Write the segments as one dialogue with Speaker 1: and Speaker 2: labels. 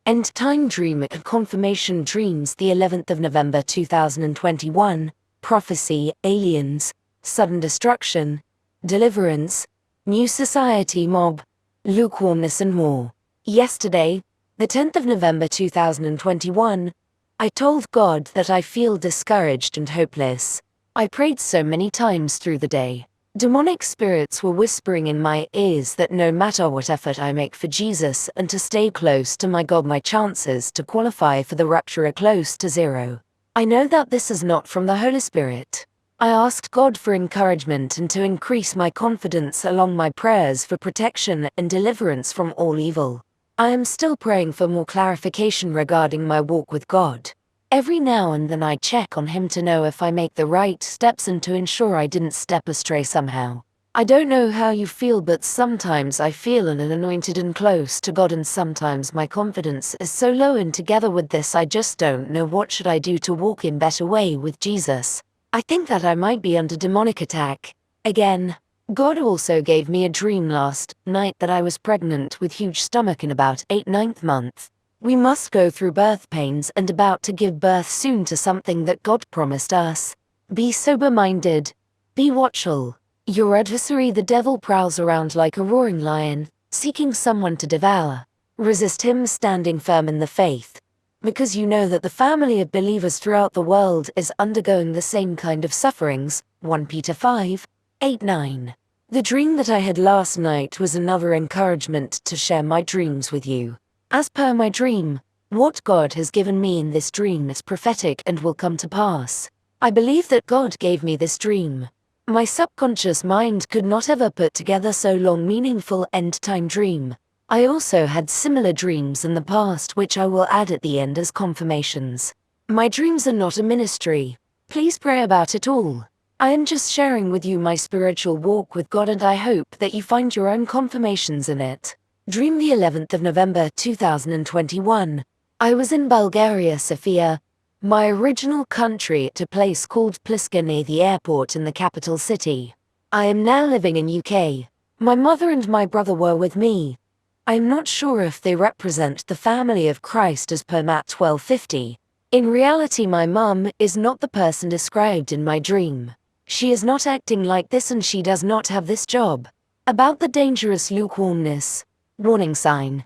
Speaker 1: End Time Dream and Confirmation Dreams, the 11th of November 2021, Prophecy, Aliens, Sudden Destruction, Deliverance, New Society Mob, Lukewarmness and more. Yesterday, the 10th of November 2021, I told God that I feel discouraged and hopeless. I prayed so many times through the day. Demonic spirits were whispering in my ears that no matter what effort I make for Jesus and to stay close to my God, my chances to qualify for the rapture are close to zero. I know that this is not from the Holy Spirit. I asked God for encouragement and to increase my confidence along my prayers for protection and deliverance from all evil. I am still praying for more clarification regarding my walk with God. Every now and then I check on Him to know if I make the right steps and to ensure I didn't step astray somehow. I don't know how you feel, but sometimes I feel anointed and close to God, and sometimes my confidence is so low, and together with this I just don't know what should I do to walk in better way with Jesus. I think that I might be under demonic attack. Again, God also gave me a dream last night that I was pregnant with huge stomach in about 8-9th month. We must go through birth pains and about to give birth soon to something that God promised us. Be sober-minded. Be watchful. Your adversary the devil prowls around like a roaring lion, seeking someone to devour. Resist him, standing firm in the faith. Because you know that the family of believers throughout the world is undergoing the same kind of sufferings. 1 Peter 5:8-9. The dream that I had last night was another encouragement to share my dreams with you. As per my dream, what God has given me in this dream is prophetic and will come to pass. I believe that God gave me this dream. My subconscious mind could not ever put together so long meaningful end-time dream. I also had similar dreams in the past which I will add at the end as confirmations. My dreams are not a ministry. Please pray about it all. I am just sharing with you my spiritual walk with God, and I hope that you find your own confirmations in it. Dream, the 11th of November 2021. I was in Bulgaria, Sofia, my original country, at a place called Pliska near the airport in the capital city. I am now living in UK. My mother and my brother were with me. I am not sure if they represent the family of Christ as per Matt 12:50. In reality, my mum is not the person described in my dream. She is not acting like this, and she does not have this job. About the dangerous lukewarmness. Warning sign.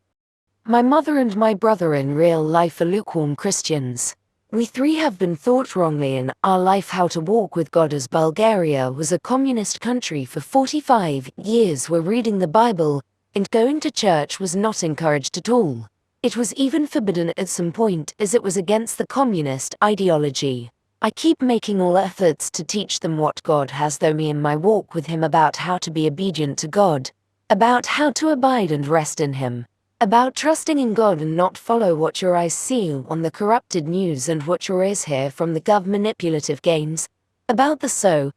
Speaker 1: My mother and my brother in real life are lukewarm Christians. We three have been taught wrongly in our life how to walk with God, as Bulgaria was a communist country for 45 years where reading the Bible and going to church was not encouraged at all. It was even forbidden at some point, as it was against the communist ideology. I keep making all efforts to teach them what God has through me in my walk with Him, about how to be obedient to God, about how to abide and rest in Him, about trusting in God and not follow what your eyes see on the corrupted news and what your ears hear from the government manipulative games, about the so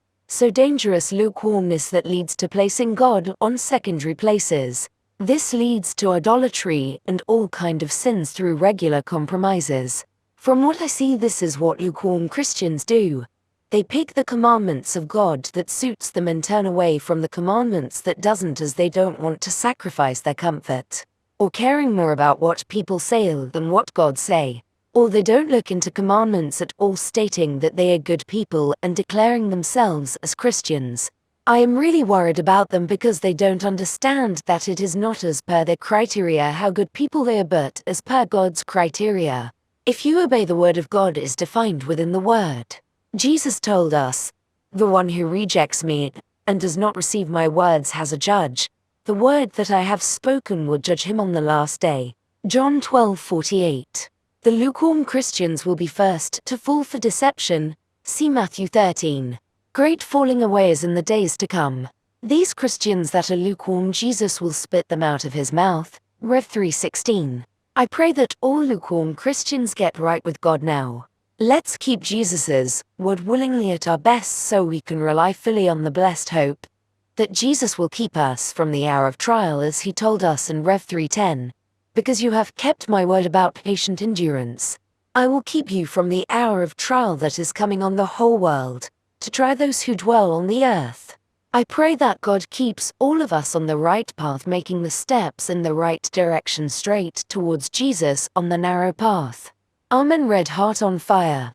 Speaker 1: dangerous lukewarmness that leads to placing God on secondary places. This leads to idolatry and all kind of sins through regular compromises. From what I see, this is what lukewarm Christians do. They pick the commandments of God that suits them and turn away from the commandments that doesn't, as they don't want to sacrifice their comfort, or caring more about what people say than what God say. Or they don't look into commandments at all, stating that they are good people and declaring themselves as Christians. I am really worried about them because they don't understand that it is not as per their criteria how good people they are, but as per God's criteria. If you obey, the word of God is defined within the word. Jesus told us, "The one who rejects me and does not receive my words has a judge. The word that I have spoken will judge him on the last day." John 12:48. The lukewarm Christians will be first to fall for deception. See Matthew 13. Great falling away is in the days to come. These Christians that are lukewarm, Jesus will spit them out of His mouth. Rev 3:16. I pray that all lukewarm Christians get right with God now. Let's keep Jesus's word willingly at our best, so we can rely fully on the blessed hope that Jesus will keep us from the hour of trial, as He told us in Rev 3:10. Because you have kept my word about patient endurance, I will keep you from the hour of trial that is coming on the whole world, to try those who dwell on the earth. I pray that God keeps all of us on the right path, making the steps in the right direction straight towards Jesus on the narrow path. Amen. Red heart on fire.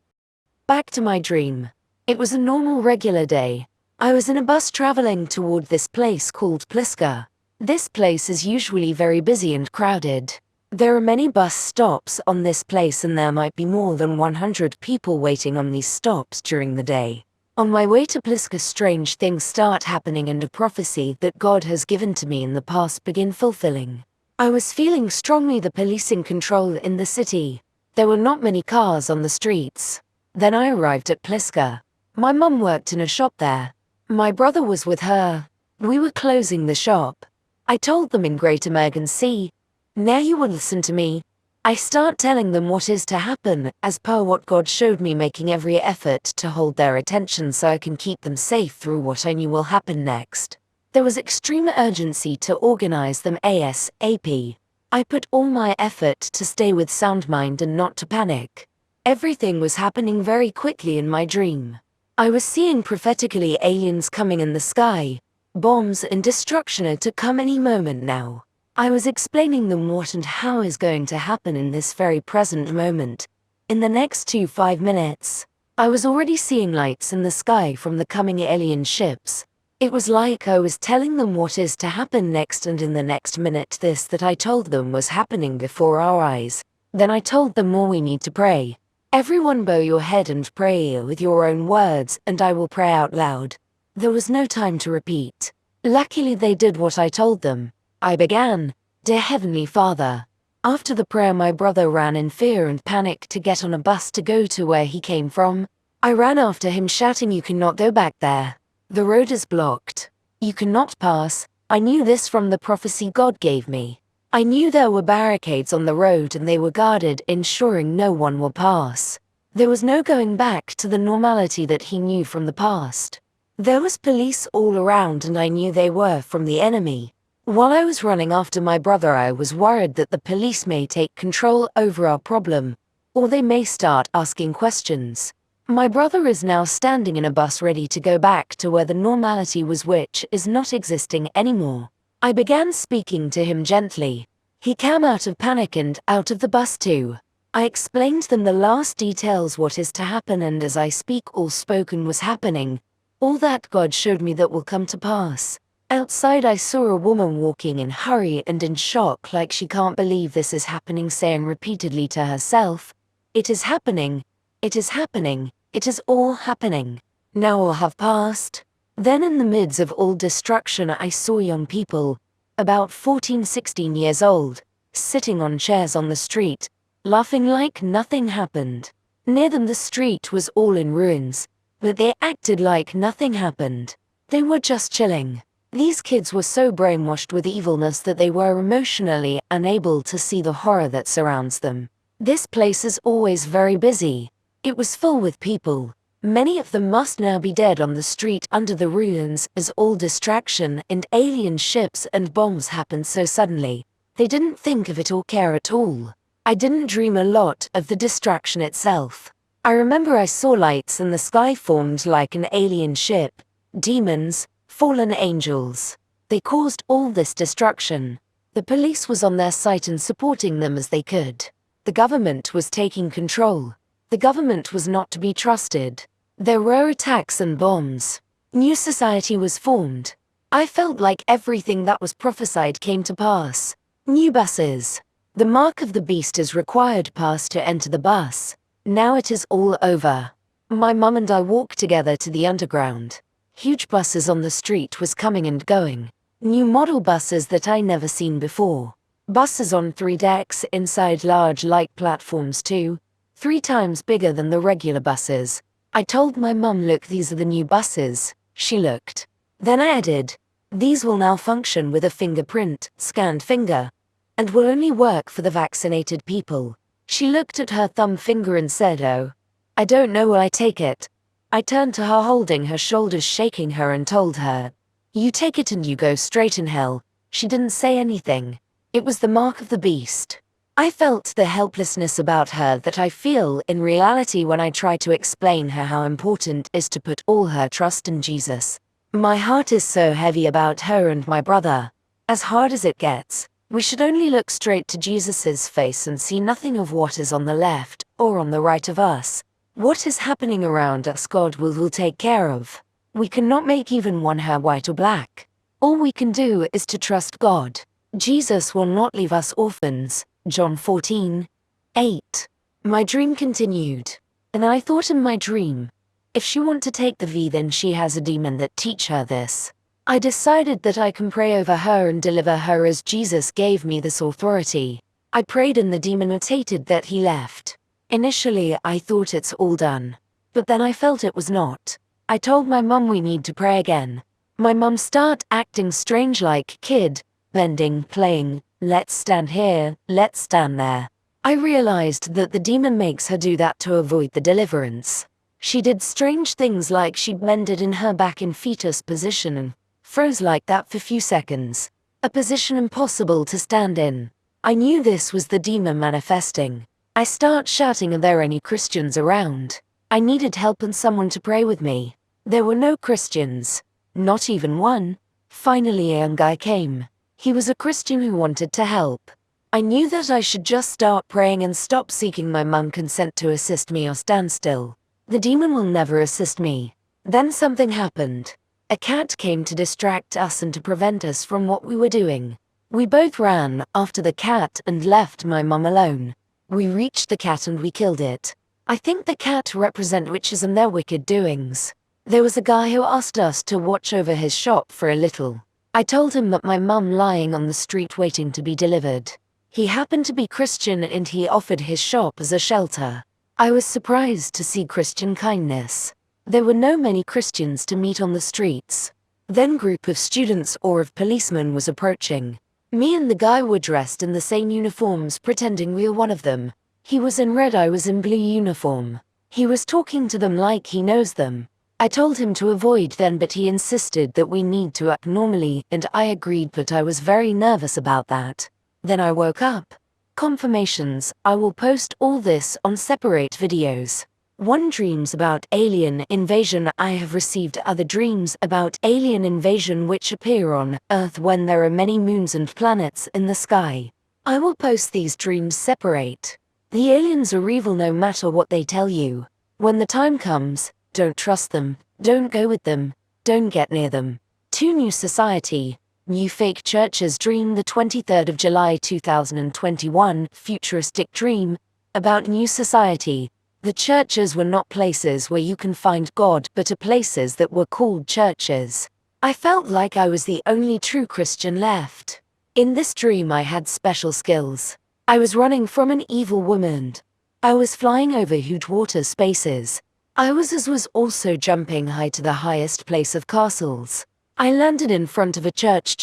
Speaker 1: Back to my dream. It was a normal regular day. I was in a bus traveling toward this place called Pliska. This place is usually very busy and crowded. There are many bus stops on this place and there might be more than 100 people waiting on these stops during the day. On my way to Pliska, strange things start happening and a prophecy that God has given to me in the past begin fulfilling. I was feeling strongly the policing control in the city. There were not many cars on the streets. Then I arrived at Pliska. My mum worked in a shop there. My brother was with her. We were closing the shop. I told them in great emergency, "Now you will listen to me." I start telling them what is to happen, as per what God showed me, making every effort to hold their attention so I can keep them safe through what I knew will happen next. There was extreme urgency to organize them ASAP. I put all my effort to stay with sound mind and not to panic. Everything was happening very quickly in my dream. I was seeing prophetically aliens coming in the sky, bombs and destruction are to come any moment now. I was explaining them what and how is going to happen in this very present moment. In the next 5 minutes, I was already seeing lights in the sky from the coming alien ships. It was like I was telling them what is to happen next, and in the next minute this that I told them was happening before our eyes. Then I told them more, we need to pray. Everyone bow your head and pray with your own words and I will pray out loud. There was no time to repeat. Luckily they did what I told them. I began, "Dear Heavenly Father." After the prayer my brother ran in fear and panic to get on a bus to go to where he came from. I ran after him shouting, "You cannot go back there. The road is blocked. You cannot pass." I knew this from the prophecy God gave me. I knew there were barricades on the road and they were guarded, ensuring no one will pass. There was no going back to the normality that he knew from the past. There was police all around and I knew they were from the enemy. While I was running after my brother, I was worried that the police may take control over our problem, or they may start asking questions. My brother is now standing in a bus ready to go back to where the normality was, which is not existing anymore. I began speaking to him gently. He came out of panic and out of the bus too. I explained them the last details, what is to happen, and as I speak all spoken was happening. All that God showed me that will come to pass. Outside I saw a woman walking in hurry and in shock, like she can't believe this is happening, saying repeatedly to herself, "It is happening, it is happening, it is all happening. Now all have passed." Then in the midst of all destruction I saw young people, about 14-16 years old, sitting on chairs on the street, laughing like nothing happened. Near them the street was all in ruins, but they acted like nothing happened. They were just chilling. These kids were so brainwashed with evilness that they were emotionally unable to see the horror that surrounds them. This place is always very busy. It was full with people. Many of them must now be dead on the street under the ruins, as all distraction and alien ships and bombs happened so suddenly. They didn't think of it or care at all. I didn't dream a lot of the distraction itself. I remember I saw lights in the sky formed like an alien ship, demons, fallen angels. They caused all this destruction. The police was on their side and supporting them as they could. The government was taking control. The government was not to be trusted. There were attacks and bombs. New society was formed. I felt like everything that was prophesied came to pass. New buses. The mark of the beast is required pass to enter the bus. Now it is all over. My mum and I walked together to the underground. Huge buses on the street was coming and going. New model buses that I never seen before. Buses on 3 decks inside large light platforms too, 3 times bigger than the regular buses. I told my mum, "Look, these are the new buses." She looked. Then I added, "These will now function with a fingerprint, scanned finger, and will only work for the vaccinated people." She looked at her thumb finger and said, "Oh, I don't know, will I take it?" I turned to her holding her shoulders, shaking her, and told her, "You take it and you go straight in hell." She didn't say anything. It was the mark of the beast. I felt the helplessness about her that I feel in reality when I try to explain her how important it is to put all her trust in Jesus. My heart is so heavy about her and my brother. As hard as it gets, we should only look straight to Jesus' face and see nothing of what is on the left or on the right of us. What is happening around us God will take care of. We cannot make even one hair white or black. All we can do is to trust God. Jesus will not leave us orphans. John 14:8. My dream continued. And I thought in my dream, if she want to take the V, then she has a demon that teach her this. I decided that I can pray over her and deliver her as Jesus gave me this authority. I prayed and the demon mutated that he left. Initially I thought it's all done. But then I felt it was not. I told my mum we need to pray again. My mum start acting strange like kid, bending, playing, let's stand here, let's stand there. I realized that the demon makes her do that to avoid the deliverance. She did strange things like she bended in her back in fetus position and froze like that for few seconds. A position impossible to stand in. I knew this was the demon manifesting. I start shouting, are there any Christians around? I needed help and someone to pray with me. There were no Christians. Not even one. Finally a young guy came. He was a Christian who wanted to help. I knew that I should just start praying and stop seeking my mum consent to assist me or stand still. The demon will never assist me. Then something happened. A cat came to distract us and to prevent us from what we were doing. We both ran after the cat and left my mum alone. We reached the cat and we killed it. I think the cat represent witches and their wicked doings. There was a guy who asked us to watch over his shop for a little. I told him that my mum lying on the street waiting to be delivered. He happened to be Christian and he offered his shop as a shelter. I was surprised to see Christian kindness. There were no many Christians to meet on the streets. Then group of students or of policemen was approaching. Me and the guy were dressed in the same uniforms pretending we were one of them. He was in red, I was in blue uniform. He was talking to them like he knows them. I told him to avoid them but he insisted that we need to act normally and I agreed but I was very nervous about that. Then I woke up. Confirmations, I will post all this on separate videos. One dreams about alien invasion. I have received other dreams about alien invasion which appear on Earth when there are many moons and planets in the sky. I will post these dreams separate. The aliens are evil no matter what they tell you. When the time comes, don't trust them, don't go with them, don't get near them. 2 New Society. New Fake Churches Dream, the 23rd of July 2021, futuristic dream, about New Society. The churches were not places where you can find God but are places that were called churches. I felt like I was the only true Christian left. In this dream I had special skills. I was running from an evil woman. I was flying over huge water spaces. I was also jumping high to the highest place of castles. I landed in front of a church.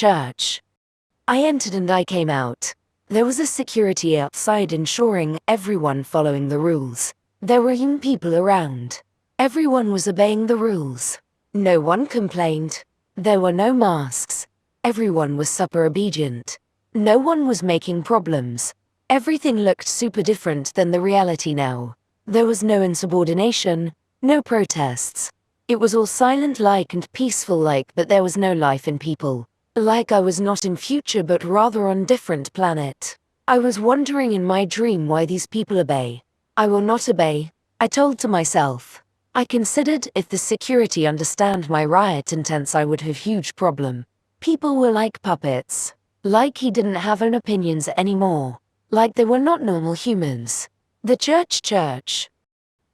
Speaker 1: I entered and I came out. There was a security outside ensuring everyone following the rules. There were young people around. Everyone was obeying the rules. No one complained. There were no masks. Everyone was super obedient. No one was making problems. Everything looked super different than the reality now. There was no insubordination, no protests. It was all silent like and peaceful like, but there was no life in people. Like I was not in future but rather on different planet. I was wondering in my dream why these people obey. I will not obey, I told to myself. I considered if the security understand my riot intents I would have huge problem. People were like puppets. Like he didn't have an opinions anymore. Like they were not normal humans. The church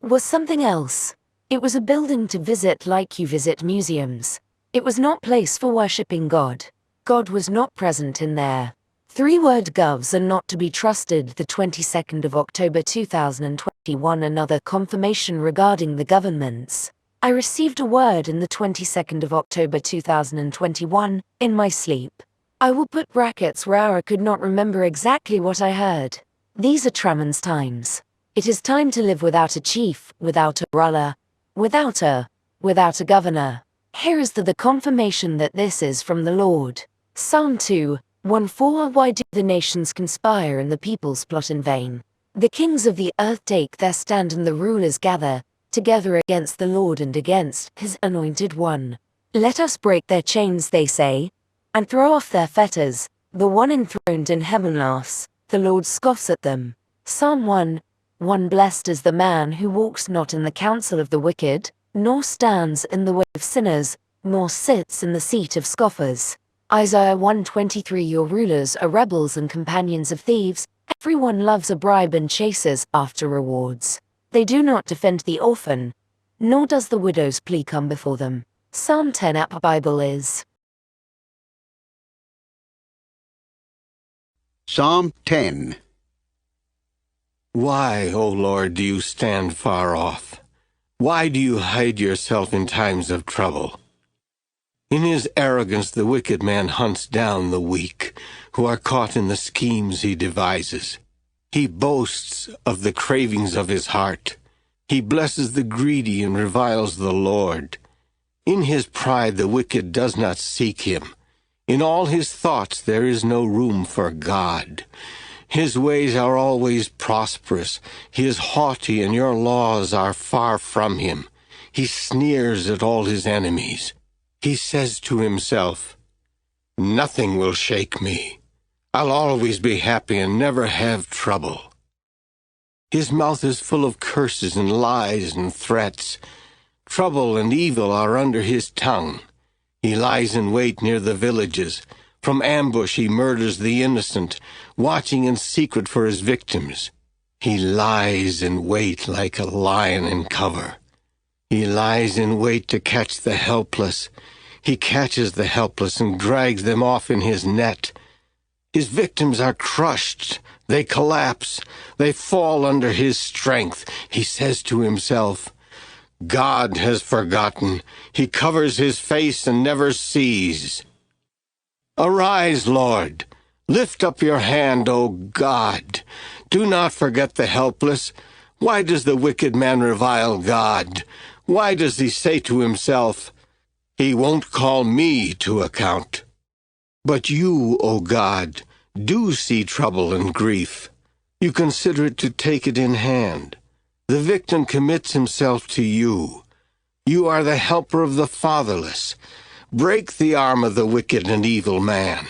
Speaker 1: was something else. It was a building to visit like you visit museums. It was not place for worshipping God. God was not present in there. 3-word govs are not to be trusted. The 22nd of October 2021, another confirmation regarding the governments. I received a word in the 22nd of October 2021, in my sleep. I will put brackets where I could not remember exactly what I heard. These are Traman's times. It is time to live without a chief, without a ruler, without a governor. Here is the confirmation that this is from the Lord. Psalm 2:1-4. Why do the nations conspire and the peoples plot in vain? The kings of the earth take their stand and the rulers gather together against the Lord and against his anointed one. Let us break their chains, they say, and throw off their fetters. The one enthroned in heaven laughs, the Lord scoffs at them. Psalm 1:1. Blessed is the man who walks not in the counsel of the wicked, nor stands in the way of sinners, nor sits in the seat of scoffers. Isaiah 1:23. Your rulers are rebels and companions of thieves. Everyone loves a bribe and chases after rewards. They do not defend the orphan, nor does the widow's plea come before them. Psalm 10. App Bible is
Speaker 2: Psalm 10.
Speaker 3: Why, O Lord, do you stand far off? Why do you hide yourself in times of trouble? In his arrogance the wicked man hunts down the weak, who are caught in the schemes he devises. He boasts of the cravings of his heart. He blesses the greedy and reviles the Lord. In his pride the wicked does not seek him. In all his thoughts there is no room for God. His ways are always prosperous. He is haughty, and your laws are far from him. He sneers at all his enemies. He says to himself, "Nothing will shake me. I'll always be happy and never have trouble." His mouth is full of curses and lies and threats. Trouble and evil are under his tongue. He lies in wait near the villages. From ambush he murders the innocent, watching in secret for his victims. He lies in wait like a lion in cover. He lies in wait to catch the helpless. He catches the helpless and drags them off in his net. His victims are crushed. They collapse. They fall under his strength. He says to himself, "God has forgotten. He covers his face and never sees." Arise, Lord. Lift up your hand, O God. Do not forget the helpless. Why does the wicked man revile God? Why does he say to himself, "He won't call me to account"? But you, O God, do see trouble and grief. You consider it to take it in hand. The victim commits himself to you. You are the helper of the fatherless. Break the arm of the wicked and evil man.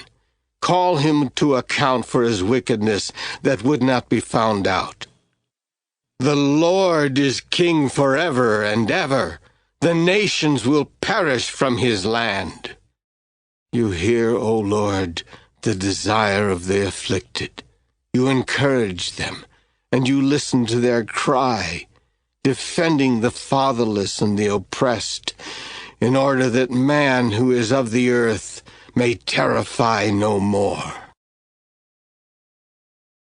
Speaker 3: Call him to account for his wickedness that would not be found out. The Lord is king forever and ever. The nations will perish from his land. You hear, O Lord, the desire of the afflicted. You encourage them, and you listen to their cry, defending the fatherless and the oppressed, in order that man who is of the earth may terrify no more.